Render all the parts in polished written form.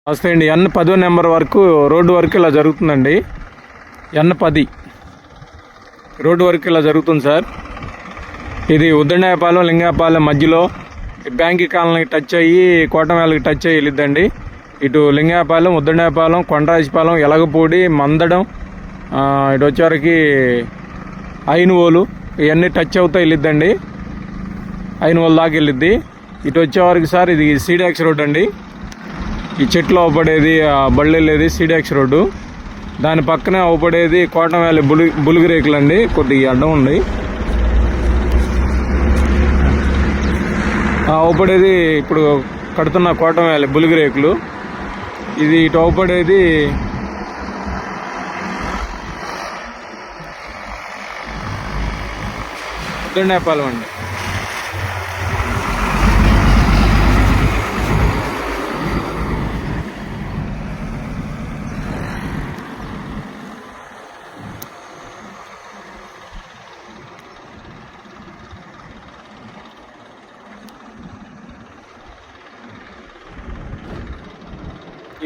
వస్తే అండి N10 number వరకు రోడ్డు వరకు ఇలా జరుగుతుందండి. N10 రోడ్డు వరకు ఇలా జరుగుతుంది సార్. ఇది ఉద్దనేపాలెం లింగాపాలెం మధ్యలో బ్యాంక్ కాలనీకి టచ్ అయ్యి కోటమేళకి టచ్ అయ్యి వెళ్ళిద్దండి. ఇటు లింగాపాలెం, ఉద్దనేపాలెం, కొండరాజపాలెం, ఎలగపూడి, మందడం, ఇటు వచ్చేవరకు ఐనువోలు ఇవన్నీ టచ్ అవుతా వెళ్ళిద్దండి. ఐనువోలు దాకా వెళ్ళిద్ది. ఇటు వచ్చేవరకు సార్ ఇది CDX రోడ్ అండి. ఈ చెట్లు అవపడేది బళ్ళు వెళ్ళేది CDX రోడ్డు. దాని పక్కనే అవపడేది కోటమేళ బులుగురేకులు అండి. కొద్దిగా అడ్డం ఉంది. అవపడేది ఇప్పుడు కడుతున్న కోటమేళ బులుగురేకులు. ఇది ఇటు అవపడేది ఉద్దనేపాలెం అండి.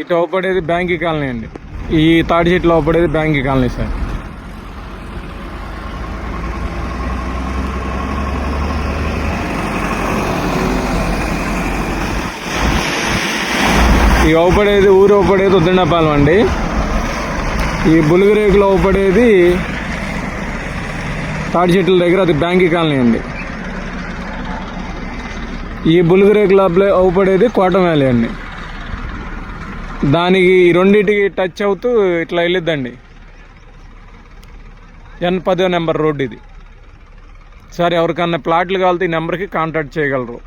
ఇటు అవపడేది బ్యాంక్ కాలనీ అండి. ఈ తాడి చెట్లు అవపడేది బ్యాంక్ కాలనీ సార్. ఈ అవపడేది ఊరు అవపడేది ఉద్దనేపాలెం అండి. ఈ బులుగురేకులు అవపడేది తాడి చెట్ల దగ్గర అది బ్యాంక్ కాలనీ అండి. ఈ బులుగురేకుల అవపడేది కోటమేళ అండి. దానికి రెండింటికి టచ్ అవుతూ ఇట్లా వెళ్ళిద్దండి. N10 నెంబర్ రోడ్డు ఇది సార్. ఎవరికన్నా ప్లాట్లు కావాలితే ఈ నెంబర్కి కాంటాక్ట్ చేయగలరు.